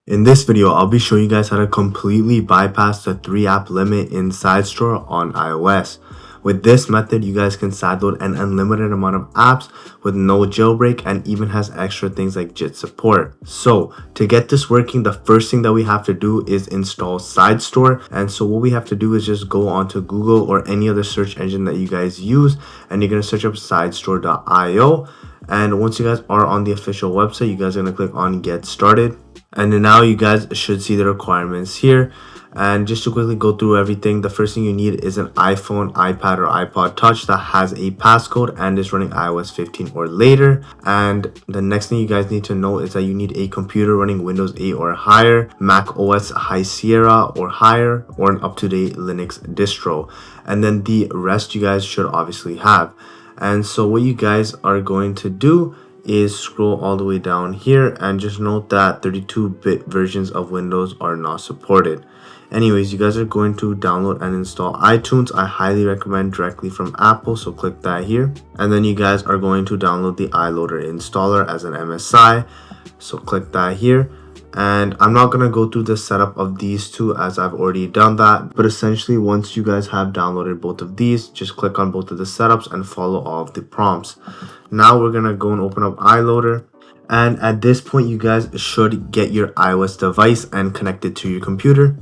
In this video, I'll be showing you guys how to completely bypass the 3-app limit in SideStore on iOS. With this method, you guys can sideload an unlimited amount of apps with no jailbreak and even has extra things like JIT support. So to get this working, the first thing that we have to do is install SideStore. And so what we have to do is just go onto Google or any other search engine that you guys use, and you're going to search up sidestore.io. And once you guys are on the official website, you guys are going to click on Get Started. And then now you guys should see the requirements here. And just to quickly go through everything, the first thing you need is an iPhone, iPad, or iPod Touch that has a passcode and is running iOS 15 or later. And the next thing you guys need to know is that you need a computer running Windows 8 or higher, Mac OS High Sierra or higher, or an up-to-date Linux distro. And then the rest you guys should obviously have. And so what you guys are going to do is scroll all the way down here and just note that 32-bit versions of Windows are not supported. Anyways, you guys are going to download and install iTunes. I highly recommend directly from Apple, so click that here. And then you guys are going to download the iLoader installer as an MSI, so click that here. And I'm not going to go through the setup of these two as I've already done that, but essentially once you guys have downloaded both of these, just click on both of the setups and follow all of the prompts. Now we're going to go and open up iLoader, and at this point you guys should get your iOS device and connect it to your computer.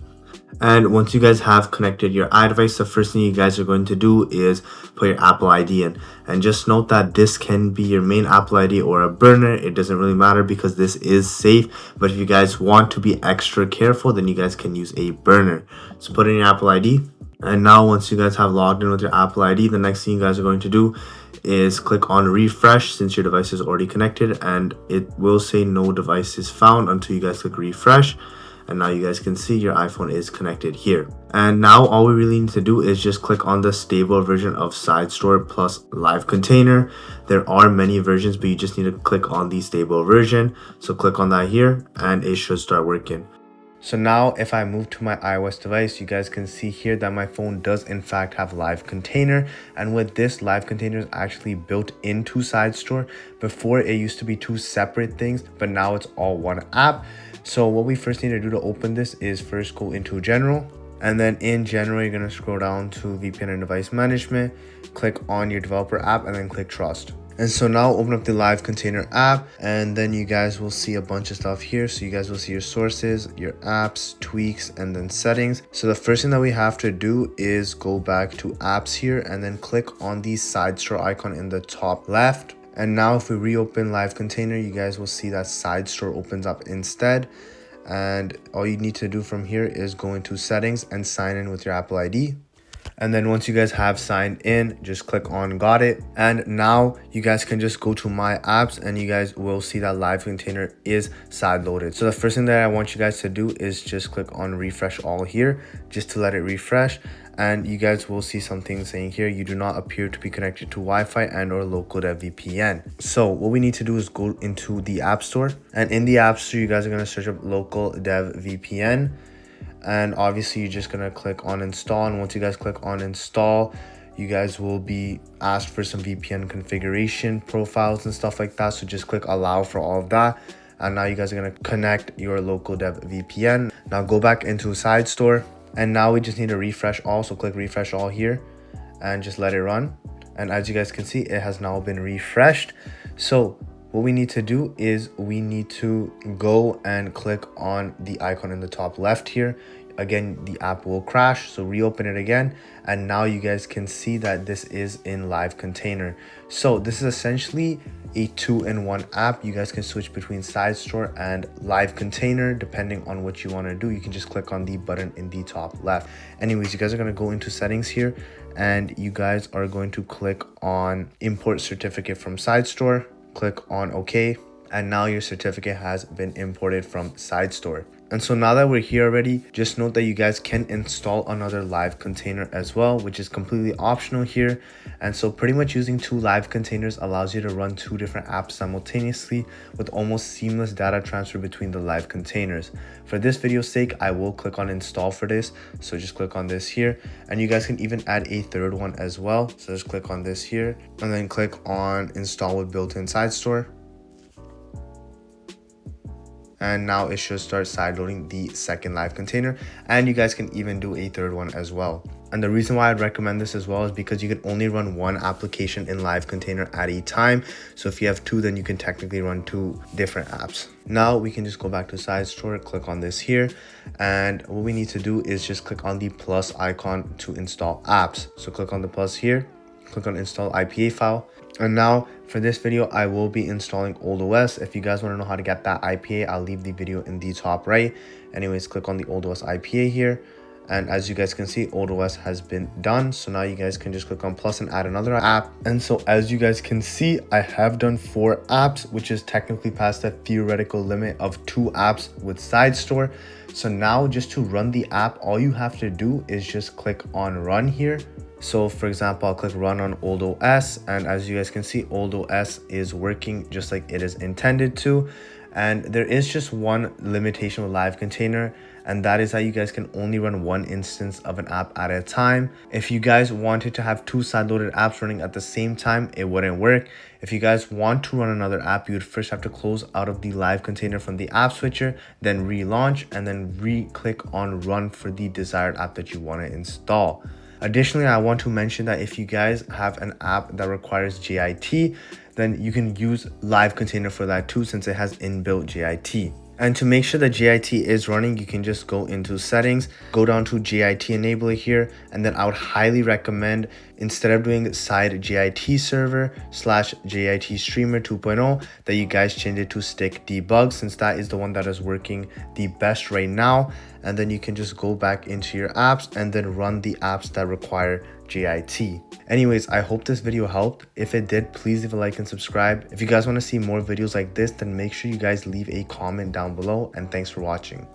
And once you guys have connected your iDevice, the first thing you guys are going to do is put your Apple ID in. And just note that this can be your main Apple ID or a burner. It doesn't really matter because this is safe. But if you guys want to be extra careful, then you guys can use a burner. So put in your Apple ID. And now once you guys have logged in with your Apple ID, the next thing you guys are going to do is click on refresh since your device is already connected. And it will say no device is found until you guys click refresh. And now you guys can see your iPhone is connected here. And now all we really need to do is just click on the stable version of SideStore plus LiveContainer. There are many versions, but you just need to click on the stable version. So click on that here and it should start working. So now if I move to my iOS device, you guys can see here that my phone does in fact have LiveContainer. And with this, LiveContainer is actually built into SideStore. Before it used to be two separate things, but now it's all one app. So what we first need to do to open this is first go into General. And then in General, you're going to scroll down to VPN and Device Management. Click on your developer app and then click Trust. And so now open up the LiveContainer app, and then you guys will see a bunch of stuff here. So you guys will see your sources, your apps, tweaks, and then settings. So the first thing that we have to do is go back to apps here and then click on the SideStore icon in the top left. And now if we reopen LiveContainer, you guys will see that SideStore opens up instead. And all you need to do from here is go into settings and sign in with your Apple ID. And then once you guys have signed in, just click on got it. And now you guys can just go to my apps and you guys will see that LiveContainer is sideloaded. So the first thing that I want you guys to do is just click on refresh all here just to let it refresh. And you guys will see something saying here, you do not appear to be connected to Wi-Fi and or local dev VPN. So what we need to do is go into the App Store, and in the App Store, you guys are going to search up local dev VPN. And obviously you're just going to click on install. And once you guys click on install, you guys will be asked for some VPN configuration profiles and stuff like that. So just click allow for all of that. And now you guys are going to connect your local dev VPN. Now go back into SideStore. And now we just need to refresh all. So click refresh all here and just let it run. And as you guys can see, it has now been refreshed. So what we need to do is we need to go and click on the icon in the top left here. Again, the app will crash, so reopen it again. And now you guys can see that this is in LiveContainer. So this is essentially a 2-in-1 app. You guys can switch between SideStore and LiveContainer depending on what you want to do. You can just click on the button in the top left. Anyways, you guys are going to go into settings here and you guys are going to click on import certificate from SideStore. Click on OK, and now your certificate has been imported from SideStore. And so now that we're here already, just note that you guys can install another LiveContainer as well, which is completely optional here. And so pretty much using two LiveContainers allows you to run two different apps simultaneously with almost seamless data transfer between the LiveContainers. For this video's sake, I will click on install for this. So just click on this here, and you guys can even add a third one as well. So just click on this here and then click on install with built-in SideStore. and now it should start sideloading the second live container, and you guys can even do a third one as well. And the reason why I'd recommend this as well is because you can only run one application in LiveContainer at a time. So if you have two, then you can technically run two different apps. Now we can just go back to SideStore, click on this here, and what we need to do is just click on the plus icon to install apps. So click on the plus here, click on install IPA file. And now for this video, I will be installing OldOS. If you guys want to know how to get that IPA, I'll leave the video in the top right. Anyways, click on the OldOS IPA here. And as you guys can see, OldOS has been done. So now you guys can just click on plus and add another app. And so as you guys can see, I have done 4 apps, which is technically past the theoretical limit of 2 apps with SideStore. So now just to run the app, all you have to do is just click on run here. So for example, I'll click run on OldOS, and as you guys can see, OldOS is working just like it is intended to. And there is just one limitation with LiveContainer, and that is that you guys can only run one instance of an app at a time. If you guys wanted to have 2 sideloaded apps running at the same time, it wouldn't work. If you guys want to run another app, you would first have to close out of the LiveContainer from the app switcher, then relaunch, and then re-click on run for the desired app that you want to install. Additionally, I want to mention that if you guys have an app that requires JIT, then you can use LiveContainer for that too, since it has inbuilt JIT. And to make sure that JIT is running, you can just go into settings, go down to JIT enabler here, and then I would highly recommend, instead of doing side JIT server / JIT streamer 2.0, that you guys change it to stick debug, since that is the one that is working the best right now. And then you can just go back into your apps and then run the apps that require JIT. Anyways, I hope this video helped. If it did, please leave a like and subscribe. If you guys want to see more videos like this, then make sure you guys leave a comment down below, and thanks for watching.